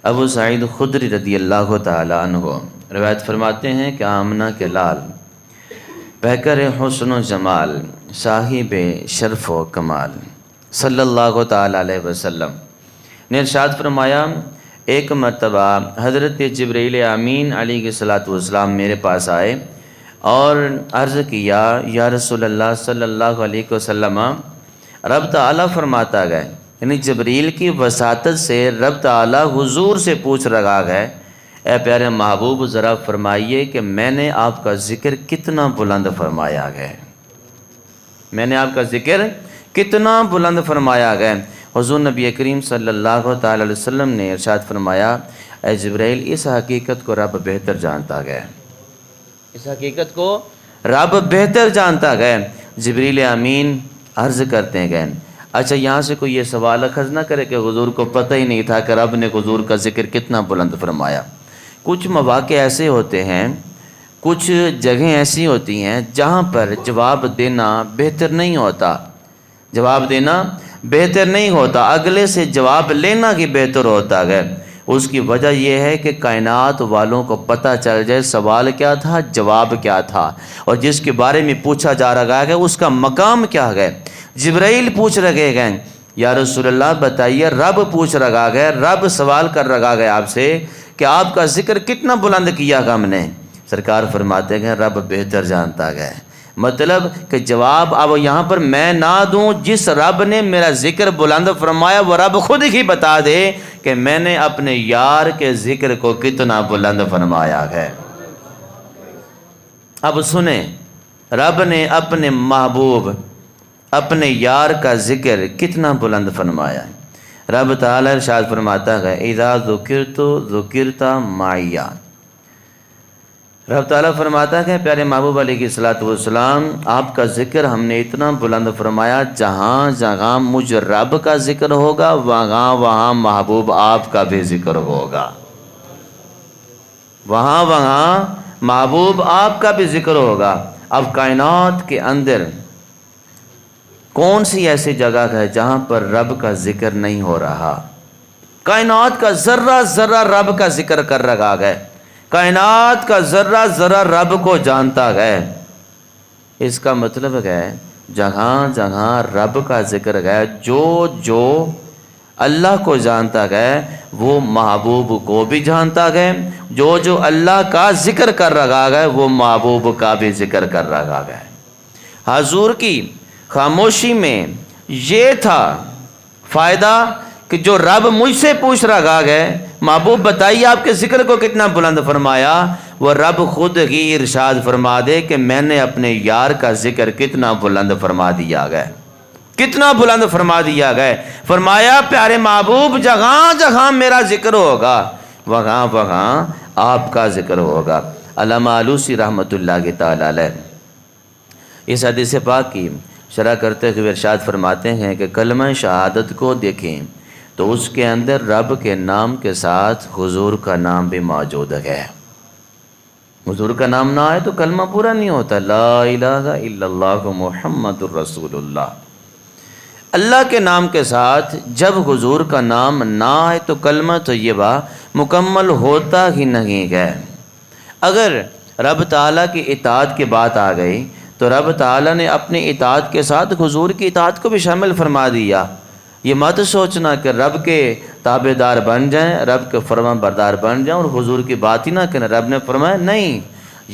ابو سعید خدری رضی اللہ تعالیٰ عنہ روایت فرماتے ہیں کہ آمنہ کے لال پیکر حسن و جمال صاحب شرف و کمال صلی اللہ تعالیٰ علیہ وسلم نے ارشاد فرمایا، ایک مرتبہ حضرت جبرائیل امین علیہ الصلوۃ والسلام میرے پاس آئے اور عرض کیا، یا رسول اللہ صلی اللہ علیہ وسلم، رب تعالیٰ فرماتا گئے، یعنی جبریل کی وساطت سے رب تعالیٰ حضور سے پوچھ رہا ہے، اے پیارے محبوب ذرا فرمائیے کہ میں نے آپ کا ذکر کتنا بلند فرمایا گیا، میں نے آپ کا ذکر کتنا بلند فرمایا گیا۔ حضور نبی کریم صلی اللہ تعالی علیہ وسلم نے ارشاد فرمایا، اے جبرائیل، اس حقیقت کو رب بہتر جانتا گیا، اس حقیقت کو رب بہتر جانتا گیا۔ جبریل امین عرض کرتے گئے، اچھا یہاں سے کوئی یہ سوال اخذ نہ کرے کہ حضور کو پتہ ہی نہیں تھا کہ رب نے حضور کا ذکر کتنا بلند فرمایا۔ کچھ مواقع ایسے ہوتے ہیں، کچھ جگہیں ایسی ہوتی ہیں جہاں پر جواب دینا بہتر نہیں ہوتا، جواب دینا بہتر نہیں ہوتا، اگلے سے جواب لینا ہی بہتر ہوتا ہے۔ اس کی وجہ یہ ہے کہ کائنات والوں کو پتہ چل جائے سوال کیا تھا، جواب کیا تھا، اور جس کے بارے میں پوچھا جا رہا ہے اس کا مقام کیا ہے۔ جبرائیل پوچھ رہے گئے، یا رسول اللہ بتائیے، رب پوچھ رہا ہے، رب سوال کر رہا ہے آپ سے کہ آپ کا ذکر کتنا بلند کیا ہم نے۔ سرکار فرماتے ہیں رب بہتر جانتا ہے، مطلب کہ جواب اب یہاں پر میں نہ دوں، جس رب نے میرا ذکر بلند فرمایا وہ رب خود ہی بتا دے کہ میں نے اپنے یار کے ذکر کو کتنا بلند فرمایا ہے۔ اب سنیں، رب نے اپنے محبوب اپنے یار کا ذکر کتنا بلند فرمایا ہے۔ رب تعالیٰ ارشاد فرماتا ہے، اذا ذکرت ذکرت معی۔ رب تعالیٰ فرماتا ہے، پیارے محبوب علیہ الصلوۃ والسلام، آپ کا ذکر ہم نے اتنا بلند فرمایا، جہاں جہاں مجھ رب کا ذکر ہوگا وہاں وہاں محبوب آپ کا بھی ذکر ہوگا، وہاں وہاں محبوب آپ کا بھی ذکر ہوگا۔ اب کائنات کے اندر کون سی ایسی جگہ ہے جہاں پر رب کا ذکر نہیں ہو رہا؟ کائنات کا ذرہ ذرہ رب کا ذکر کر رہا ہے، کائنات کا ذرہ ذرہ رب کو جانتا ہے۔ اس کا مطلب ہے جہاں جہاں رب کا ذکر ہے، جو جو اللہ کو جانتا ہے وہ محبوب کو بھی جانتا ہے، جو جو اللہ کا ذکر کر رہا ہے وہ محبوب کا بھی ذکر کر رہا ہے۔ حضور کی خاموشی میں یہ تھا فائدہ کہ جو رب مجھ سے پوچھ رہا ہے، محبوب بتائیے آپ کے ذکر کو کتنا بلند فرمایا، وہ رب خود ہی ارشاد فرما دے کہ میں نے اپنے یار کا ذکر کتنا بلند فرما دیا گیا، کتنا بلند فرما دیا گیا۔ فرمایا، پیارے محبوب، جہاں جہاں میرا ذکر ہوگا وہاں وہاں آپ کا ذکر ہوگا۔ علامہ آلوسی رحمۃ اللہ تعالی علیہ اس حدیث پاک کی شرح کرتے ہوئے ارشاد فرماتے ہیں کہ کلمہ شہادت کو دیکھیں تو اس کے اندر رب کے نام کے ساتھ حضور کا نام بھی موجود ہے۔ حضور کا نام نہ آئے تو کلمہ پورا نہیں ہوتا، لا الہ الا اللہ محمد الرسول اللہ۔ اللہ کے نام کے ساتھ جب حضور کا نام نہ آئے تو کلمہ طیبہ مکمل ہوتا ہی نہیں ہے۔ اگر رب تعالیٰ کی اطاعت کی بات آ گئی تو رب تعالیٰ نے اپنی اطاعت کے ساتھ حضور کی اطاعت کو بھی شامل فرما دیا۔ یہ مت سوچنا کہ رب کے تابع دار بن جائیں، رب کے فرما بردار بن جائیں اور حضور کی بات ہی نہ کریں۔ رب نے فرمایا نہیں،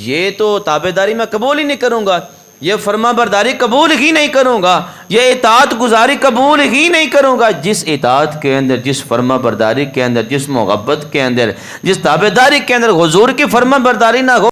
یہ تو تابع داری میں قبول ہی نہیں کروں گا، یہ فرما برداری قبول ہی نہیں کروں گا، یہ اطاعت گزاری قبول ہی نہیں کروں گا۔ جس اطاعت کے اندر، جس فرما برداری کے اندر، جس محبت کے اندر، جس تابع داری کے اندر حضور کی فرما برداری نہ ہو